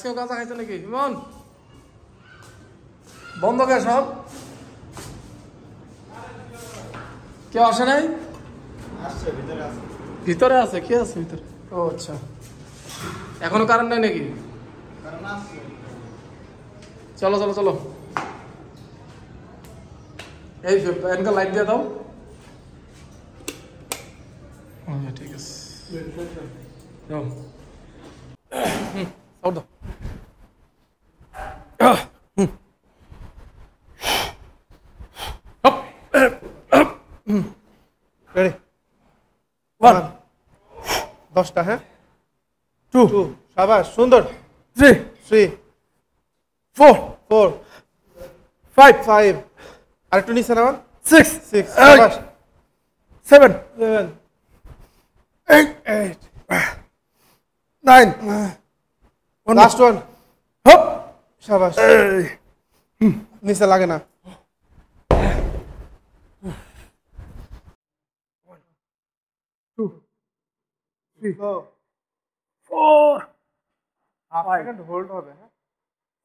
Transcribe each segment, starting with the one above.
আজকেও গাঁজা খাইছে নাকি ইমন? বন্ধ কে সব? কেউ আসে নাই? ভিতরে আছে। কে আছে ভিতরে? ও আচ্ছা, এখনো কারেন্ট নাই নাকি? চলো চলো চলো, এই ফ্যানকে লাইট দিয়ে দাও। ঠিক আছে, দাও দাও। রেডি 1 10টা হ্যাঁ 2 শাবাশ সুন্দর 3 4 4 5 5 আর একটু নিচে নামান 6 শাবাশ 7 7 8 9 লাস্ট ওয়ান হপ শাবাশ নিচে লাগে না 2 3 4 5 সেকেন্ড হোল্ড হবে হ্যাঁ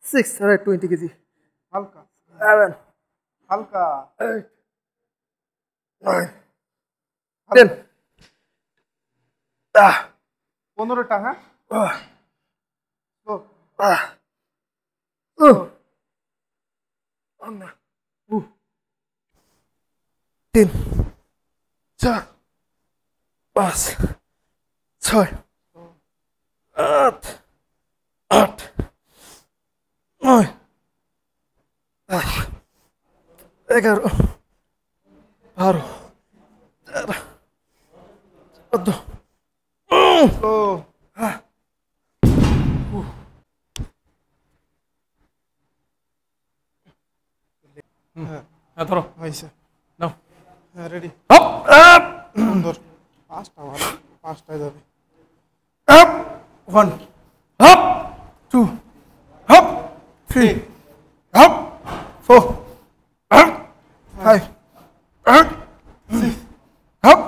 6 আর 20 কেজি হালকা 7 হালকা 8 9 10 15টা হ্যাঁ তিন চার পাঁচ ছয় আট আট নয় 11 12 13 14 ও হ্যাঁ ধরো হয়েছে নাও হ্যাঁ রেডি হপ আপ সুন্দর 5টা ভালো 5টায় যাবে up 1 up 2 up 3 up 4 up 5 up 6 up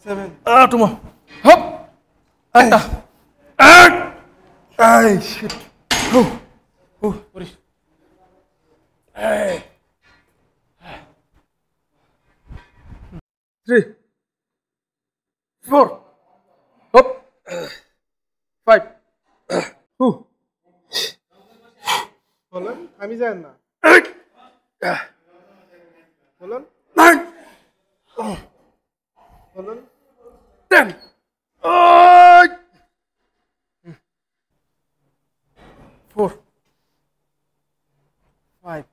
7 two more up একটা এই shit পরিস এই 3 4 up 5 2 বলেন আমি যাই না বলেন 9 বলেন 10 4 5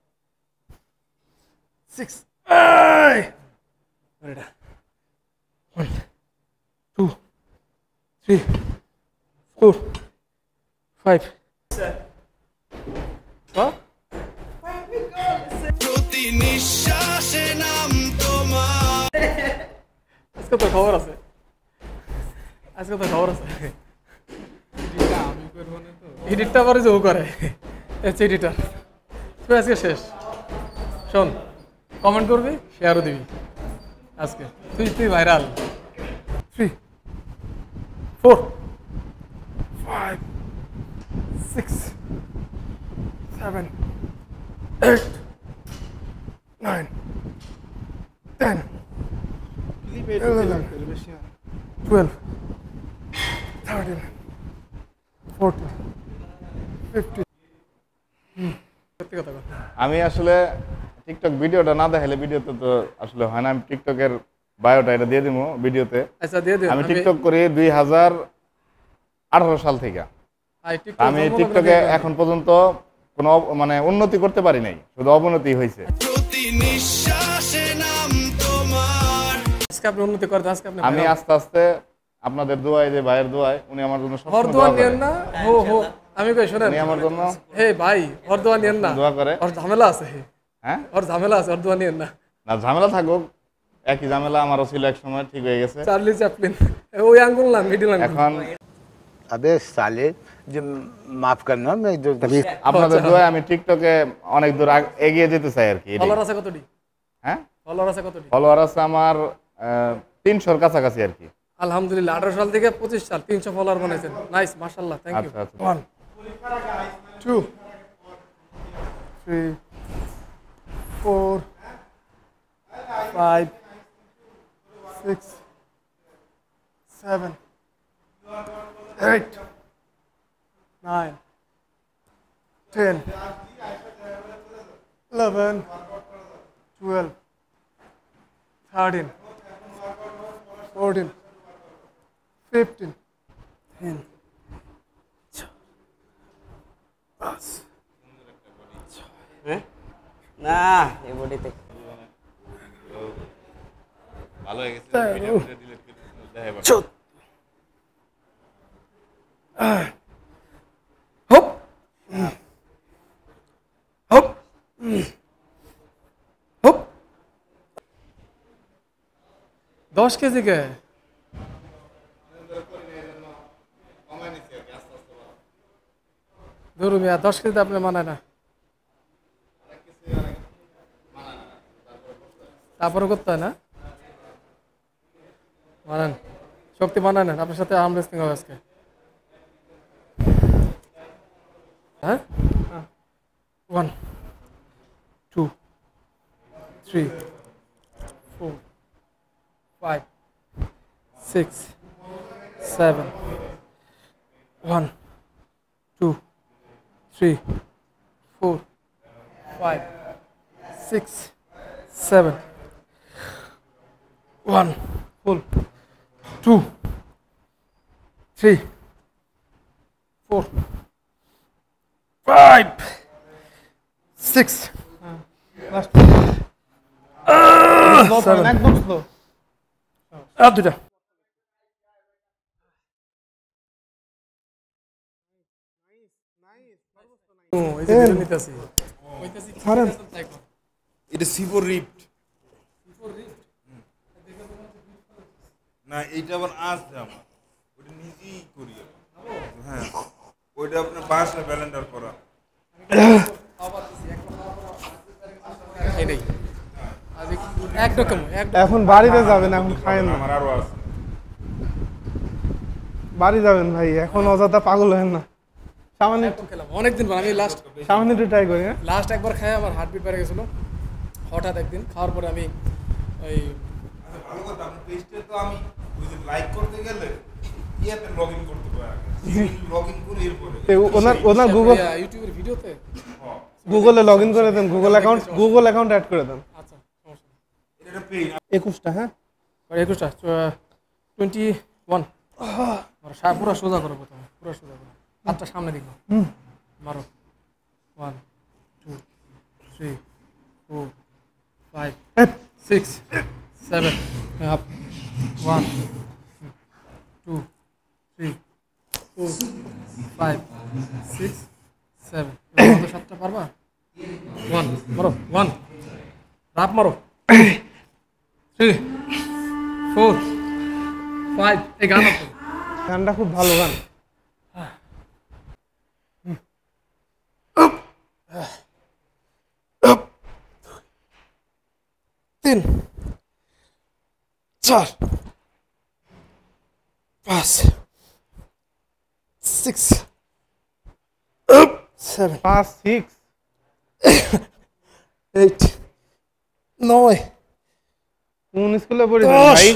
6 1 2 3 4 5 Huh? প্রতি নিঃশ্বাসে নাম তোমার আজকে তো খবর আছে এডিটটা পরে যে ও করে এডিটার তুই আজকে শেষ শোন কমেন্ট করবি শেয়ারও দিবি আজকে তুই ভাইরাল 3 4 5 6 7 8 9 10 ক্লিপ এডিট লাগবে বেশি না 12 13 14 15 সত্যি কথা কথা আমি আসলে টিকটক ভিডিওটা না দেখালে ভিডিওতে তো আসলে হয় না। আমি টিকটকের বায়োটা এটা দিয়ে দিব ভিডিওতে। আচ্ছা দিয়ে দিও আমি টিকটক করি 2018 সাল থেকে। আমি টিকটকে এখন পর্যন্ত কোনো মানে উন্নতি করতে পারি নাই, শুধু অবনতি হয়েছে। প্রতি নিঃশ্বাসে নাম তোমার আজকে আপনি উন্নতি করতে আজকে আপনি আমি আস্তে আস্তে আপনাদের দোয়ায়, যে ভাইয়ের দোয়ায়, উনি আমার জন্য সবসময় হরদোয়া দোয়া নেন করে। না হো আমি কই শুনেন উনি আমার জন্য হে ভাই হরদোয়া নেন না দোয়া করে। ওর ঝামেলা আছে হ্যাঁ ওর ঝামেলা আছে হরদোয়া নেন না না, ঝামেলা থাকুক, একই ঝামেলা আমারও ছিল এক সময়, ঠিক হয়ে গেছে চার্লি চ্যাপলিন ওই আঙ্গুল না মিডল আঙ্গুল এখন। अबे साले जो माफ करना मैं जो আপনাদের দোয়ায় আমি টিকটকে অনেক দূর এগিয়ে যেতে চাই আর কি। এটাই। ফলোয়ার আছে কতটি হ্যাঁ ফলোয়ার আছে কতটি ফলোয়ার আছে আমার 300-র কাছাকাছি আর কি। আলহামদুলিল্লাহ 18 সাল থেকে 25 সাল 300 ফলোয়ার বানাইছেন নাইস মাশাআল্লাহ থ্যাংক ইউ আচ্ছা, আচ্ছা। 1 2 3 4 5 6 7 8 9 10 11 12 13 14 15 10 হ্যাঁ না এই বডিতে ভালো হয়ে গেছে ভিডিওটা ডিলিট করে দেখাই বড় হপ হপ হপ 10 কেজি কে ধরু মিয়া 10 কেজি আপনি মানায় না তারপরে করতে হয় না মানান শক্তি মানায় না আপনার সাথে আর্ম রেসলিং হবে আজকে হ্যাঁ 1 2 3 4 5 6 7 1 2 3 4 5 6 7 1 full 2 3 4 5 6 একদম স্লো আর দুটা এই যে ভিডিও নিতেছি কইতাছি তাই কর এটা সিফোর রিপ্ট না এইটা আবার আসছে আমার ওটা নিজেই করি হ্যাঁ ওইটা আপনার বাসা ব্যালেন্ডার করা এটাই আজ একরকম এখন বাড়িতে যাবেন এখন খায়েন না আমার আরো আছে বাড়ি যাবেন ভাই এখন অযথা পাগল হেন না সামান্য একদম খেলাম অনেকদিন পর আমি সামান্য একটু ট্রাই করি হ্যাঁ লাস্ট একবার খাই আমার হার্টবিট বেড়ে গেছিলো হঠাৎ একদিন খাওয়ার পরে আমি ওই ভালো কথা আপনার পেজটা তো আমি ওই যে লাইক করতে গেলে ইয়াতে লগ ইন করতে পারি লগ ইন করে এরপরে ওনার গুগল ইউটিউবের ভিডিওতে গুগলে লগ ইন করে দেন গুগল অ্যাকাউন্ট অ্যাড করে দেন আচ্ছা সমস্যা নেই এটা পেজ 21টা হ্যাঁ 21টা 21 পুরো সোজা করো প্রথমে পুরো সোজা করো হাতটা সামনে দিকে মারো 1 2 3 4 5 6 7 up 1 2 3 4 5 6 7 কত সাতটা পারবা 1 মারো 1 রাপ মারো 3 4 5 এই গান আছে গানটা খুব ভালো গান তিন চার পাঁচ 6 7 5 6 8 9 কোন স্কুলে পড়েছেন ভাই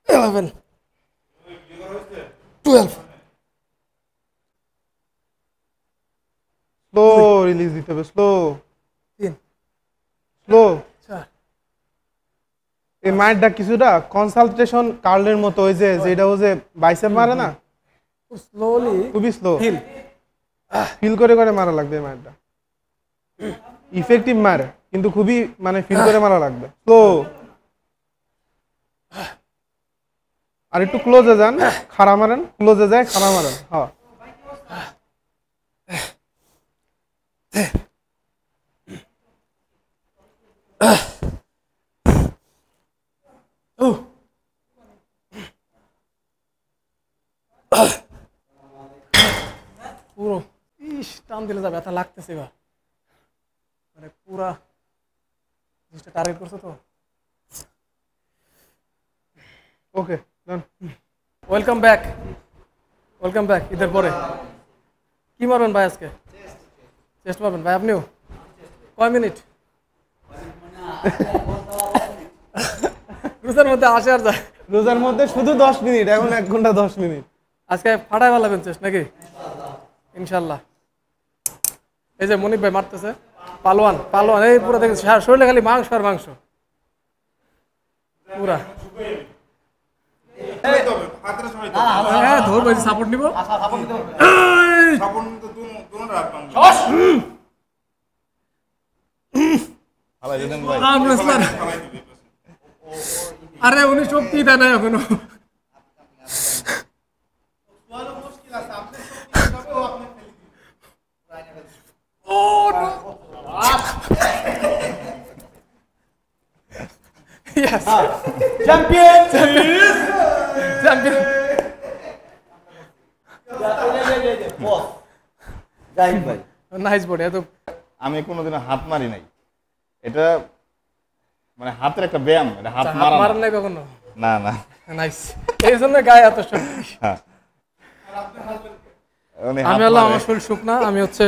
11 12 স্লো রিলিজ দিতে হবে স্লো 3 স্লো 4 এই মাইটটা কিছুটা কনসালটেশন কার্লের মতো ওই যে যেটা ও যে বাইসেপ মারে না স্লোলি খুবই স্লো হিল ফিল করে করে মারা লাগবে এই মাইটটা ইফেক্টিভ মারে কিন্তু খুবই মানে ফিল করে মারা লাগবে স্লো আর একটু ক্লোজে যান খাড়া মারেন ক্লোজে যায় খাড়া মারেন হ্যাঁ পুরো ইস টান দিলে যা ব্যথা লাগতেছে এবার মানে পুরা জিনিসটা টার্গেট করছো তো ওকে ডান ওয়েলকাম ব্যাক ওয়েলকাম ব্যাক ঈদের পরে। কি মারবেন ভাই আজকে? চেস্ট মারবেন ভাই আপনিও? কয় মিনিট? রোজার মধ্যে আসে আর যায়। রোজার মধ্যে শুধু 10 মিনিট, এখন 1 ঘন্টা 10 মিনিট। আজকে ফাটাই পালাবেন চেস্ট নাকি? ইনশাল্লাহ। এই যে মনিক ভাই মারতেছে, পালোয়ান পালোয়ান, এই পুরো দেখেন শরীরে খালি মাংস আর মাংস পুরা। হাতের সময় হ্যাঁ ধর ভাই সাপোর্ট নিব। সাপোর্ট তো দুনো রাত পাবো। হালাই দিলেন ভাই। আরে উনি শক্তি দেয় না এখনো। Champion champion. Nice body. এত আমি কোনোদিনও হাত মারি নাই, এটা মানে হাতের একটা ব্যায়াম, এটা হাত মারা না। মারেন নাই কখনো? না না। নাইস, এই জন্য গায়ে এত শক্তি। হ্যাঁ। উনি হাত আমি আল্লাহ মারে। আমার শরীর শুক না, আমি হচ্ছে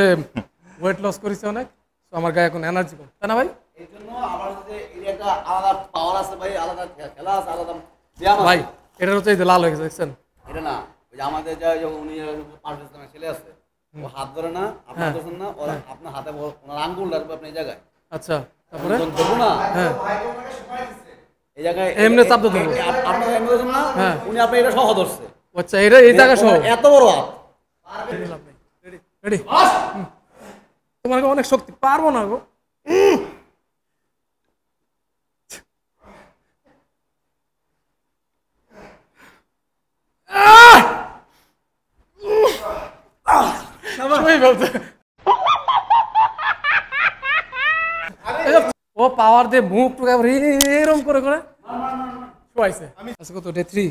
ওয়েট লস করেছি অনেক, তো আমার গায়ে এখন এনার্জি কম, তাই না ভাই? এই জন্য আমার যে এর একটা আলাদা পাওয়ার আছে ভাই, আলাদা খেলা আছে, আলাদা ব্যায়াম আছে। ভাই এটার হচ্ছে এই যে লাল হয়ে গেছে দেখছেন? এটা না, ওই যে আমাদের যে উনি পারফেকশন ছেলে আছে, ও হাত ধরে না, আপনার ধরেন না, ওরা আপনার হাতে ওনার আঙ্গুল রাখবে আপনি এই জায়গায়। আচ্ছা তারপরে যখন ধরবো না, হ্যাঁ এই জায়গায় এমনি চাপ দিয়ে ধরবো। আপনার এমনি ধরছেন না, হ্যাঁ। উনি আপনার এটা সহ ধরছে। আচ্ছা এটা এই জায়গা সহ এত বড় হাত। রেডি? তোমার অনেক শক্তি, পারবো না গো। ও পাওয়ার দিয়ে মুখ এরম করে করে শোয়াইছে। আজকে কত ডে 3?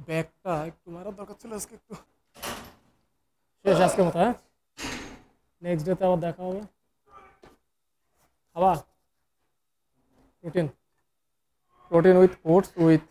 ব্যাগটা একটু মারার দরকার ছিল আজকে একটু। শেষ আজকের মতো, হ্যাঁ নেক্সট ডেতে আবার দেখা হবে। আবার প্রোটিন উইথ ওটস উইথ